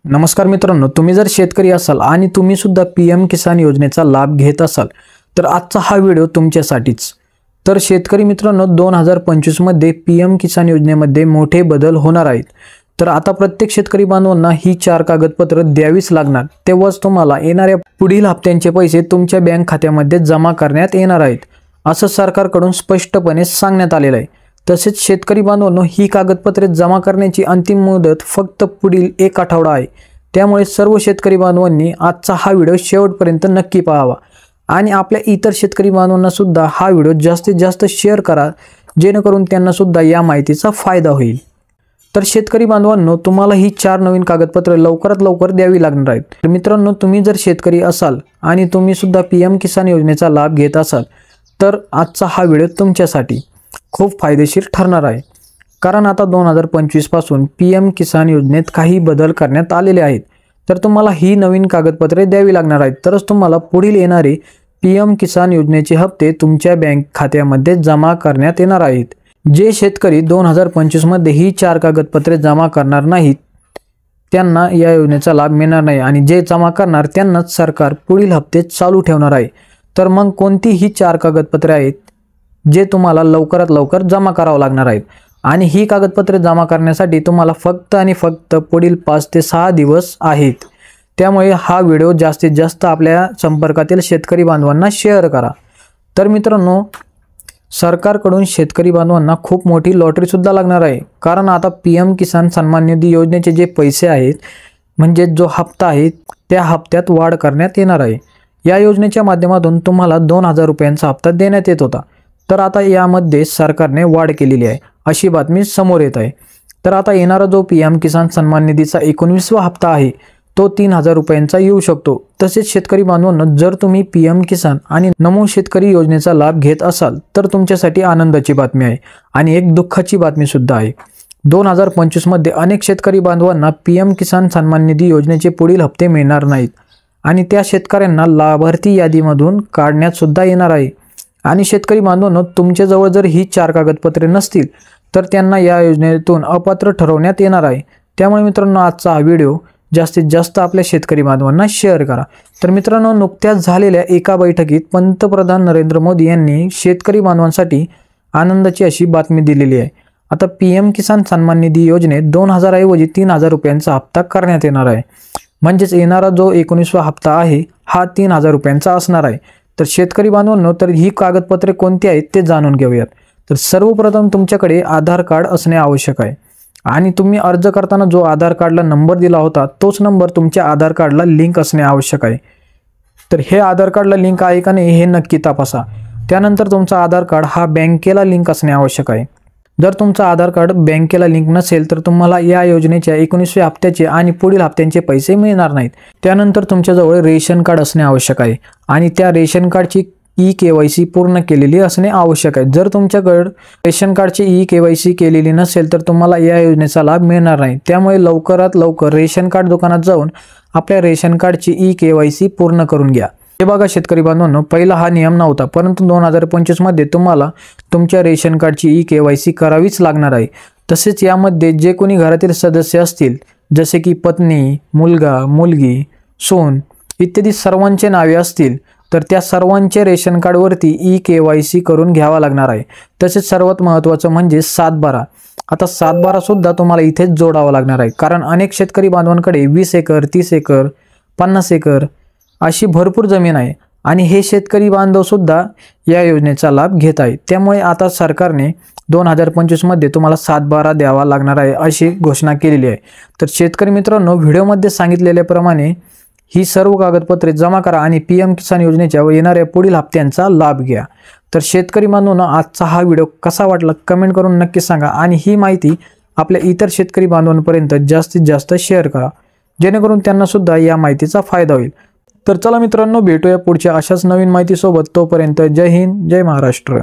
नमस्कार मित्रांनो, तुम्ही जर शेतकरी असाल आणि तुम्ही सुद्धा पीएम किसान योजनेचा लाभ घेत असाल तर आजचा हा व्हिडिओ तुमच्यासाठीच। तर शेतकरी मित्रांनो, 2025 मध्ये पीएम किसान योजनेमध्ये मोठे बदल होणार आहेत। तर आता प्रत्येक शेतकरी बांधवांना ही 4 कागदपत्र द्यावीच लागणार, तेव्हाच तुम्हाला येणाऱ्या पुढील हप्त्यांचे पैसे तुमच्या बँक खात्यामध्ये जमा करण्यात येणार आहेत, असं सरकारकडून स्पष्टपणे सांगण्यात आलेलं आहे। तसेच शेतकरी बांधवांनो, ही कागदपत्रे जमा करण्याची अंतिम मुदत फक्त पुढील 1 आठवडा आहे। त्यामुळे सर्व शेतकरी बांधवांनी आजचा हा व्हिडिओ शेवटपर्यंत नक्की पाहावा आणि आपल्या इतर शेतकरी बांधवांना सुद्धा हा व्हिडिओ जास्तीत जास्त शेअर करा, जेणेकरून त्यांना सुद्धा या माहितीचा फायदा होईल। तर शेतकरी बांधवांनो, तुम्हाला ही 4 नवीन कागदपत्रे लवकरात लवकर द्यावी लागणार आहेत। तर मित्रांनो, तुम्ही जर शेतकरी असाल आणि तुम्ही सुद्धा पीएम किसान योजनेचा लाभ घेत असाल तर आजचा हा व्हिडिओ तुमच्यासाठी खूप फायदेशीर ठरणार आहे। कारण आता 2025 पासून पीएम किसान योजनेत काही बदल करण्यात आलेले आहेत। तर तुम्हाला ही नवीन कागदपत्रे द्यावी लागणार आहेत, तरच तुम्हाला पुढील येणारे पीएम किसान योजनेचे हप्ते तुमच्या बँक खात्यामध्ये जमा करण्यात येणार आहेत। जे शेतकरी 2025 मध्ये ही 4 कागदपत्रे जमा करणार नाहीत त्यांना या योजनेचा लाभ मिळणार नाही आणि जे जमा करणार त्यांनाच सरकार पुढील हप्ते चालू ठेवणार आहे। तर मग कोणती ही 4 कागदपत्रे आहेत जे तुम्हाला लवकरात लवकर जमा करावं लागणार आहेत आणि ही कागदपत्रे जमा करण्यासाठी तुम्हाला फक्त आणि फक्त पुढील 5 ते 6 दिवस आहेत। त्यामुळे हा व्हिडिओ जास्तीत जास्त आपल्या संपर्कातील शेतकरी बांधवांना शेअर करा। तर मित्रांनो, सरकारकडून शेतकरी बांधवांना खूप मोठी लॉटरी सुद्धा लागणार आहे, कारण आता पीएम किसान सन्मान निधी योजनेचे जे पैसे आहेत म्हणजे जो हप्ता आहे त्या हप्त्यात वाढ करण्यात येणार आहे। या योजनेच्या माध्यमातून तुम्हाला 2000 रुपयांचा हप्ता देण्यात येत होता, तर आता यामध्ये सरकारने वाढ केलेली आहे अशी बातमी समोर येत आहे। तर आता येणारा जो पीएम किसान सन्मान निधीचा 19वा हप्ता आहे तो 3000 रुपयांचा येऊ शकतो। तसेच शेतकरी बांधवांनो, जर तुम्ही पीएम किसान आणि नमो शेतकरी योजनेचा लाभ घेत असाल तर तुमच्यासाठी आनंदाची बातमी आहे आणि एक दुःखाची बातमी सुद्धा आहे। 2025 मध्ये अनेक शेतकरी बांधवांना पीएम किसान सन्मान निधी योजनेचे पुढील हप्ते मिळणार नाहीत आणि त्या शेतकऱ्यांना लाभार्थी यादीमधून काढण्यात सुद्धा येणार आहे। आणि शेतकरी बांधवांनो, तुमच्याजवळ जर ही 4 कागदपत्रे नसतील तर त्यांना या योजनेतून अपात्र ठरवण्यात येणार आहे। त्यामुळे मित्रांनो, आजचा हा व्हिडिओ जास्तीत जास्त आपल्या शेतकरी बांधवांना शेअर करा। तर मित्रांनो, नुकत्याच झालेल्या एका बैठकीत पंतप्रधान नरेंद्र मोदी यांनी शेतकरी बांधवांसाठी आनंदाची अशी बातमी दिलेली आहे। आता पीएम किसान सन्मान निधी योजनेत 2000 ऐवजी 3000 रुपयांचा हप्ता करण्यात येणार आहे। म्हणजेच येणारा जो 19वा हप्ता आहे हा 3000 रुपयांचा असणार आहे। तर शेतकरी बांधवांनो, तर ही कागदपत्रे कोणती आहेत ते जाणून घेऊयात। तर सर्वप्रथम तुमच्याकडे आधार कार्ड असणे आवश्यक आहे आणि तुम्ही अर्ज करताना जो आधार कार्डला नंबर दिला होता तोच नंबर तुमच्या आधार कार्डला लिंक असणे आवश्यक आहे। तर हे आधार कार्डला लिंक आहे का नाही हे नक्की तपासा। त्यानंतर तुमचा आधार कार्ड हा बँकेला लिंक असणे आवश्यक आहे। जर तुमचा आधार कार्ड बँकेला लिंक नसेल तर तुम्हाला या योजनेच्या 19व्या हप्त्याचे आणि पुढील हप्त्यांचे पैसे मिळणार नाहीत। त्यानंतर तुमच्याजवळ रेशन कार्ड असणे आवश्यक आहे आणि त्या रेशन कार्डची ई-केवायसी पूर्ण केलेली असणे आवश्यक आहे। जर तुमच्याकडे रेशन कार्डची ई-केवायसी केलेली नसेल तर तुम्हाला या योजनेचा लाभ मिळणार नाही। त्यामुळे लवकरात लवकर रेशन कार्ड दुकानात जाऊन आपल्या रेशन कार्डची ई-केवायसी पूर्ण करून घ्या। हे बघा शेतकरी बांधवांनो, पहिला हा नियम नव्हता, परंतु 2025 मध्ये तुम्हाला तुमच्या रेशन कार्डची ई-केवायसी करावीच लागणार आहे। तसेच यामध्ये जे कोणी घरातील सदस्य असतील, जसे की पत्नी, मुलगा, मुलगी, सून इत्यादी सर्वांचे नावे असतील तर त्या सर्वांचे रेशन कार्डवरती ई-केवायसी करून घ्यावा लागणार आहे। तसेच सर्वात महत्त्वाचं म्हणजे 7/12। आता 7/12 सुद्धा तुम्हाला इथेच जोडावा लागणार आहे, कारण अनेक शेतकरी बांधवांकडे 20 एकर, 30 एकर, 50 एकर अशी भरपूर जमीन आहे आणि हे शेतकरी बांधव सुद्धा या योजनेचा लाभ घेत आहेत। त्यामुळे आता सरकारने 2025 मध्ये तुम्हाला 7/12 द्यावा लागणार आहे अशी घोषणा केलेली आहे। तर शेतकरी मित्रांनो, व्हिडिओमध्ये सांगितलेल्याप्रमाणे ही सर्व कागदपत्रे जमा करा आणि पीएम किसान योजनेच्या येणाऱ्या पुढील हप्त्यांचा लाभ घ्या। तर शेतकरी बांधवांनो, आजचा हा व्हिडिओ कसा वाटला कमेंट करून नक्की सांगा आणि ही माहिती आपल्या इतर शेतकरी बांधवांपर्यंत जास्तीत जास्त शेअर करा, जेणेकरून त्यांना सुद्धा या माहितीचा फायदा होईल। तर चला मित्रांनो, भेटूया पुढच्या अशाच नवीन माहितीसोबत। तोपर्यंत जय हिंद, जय महाराष्ट्र।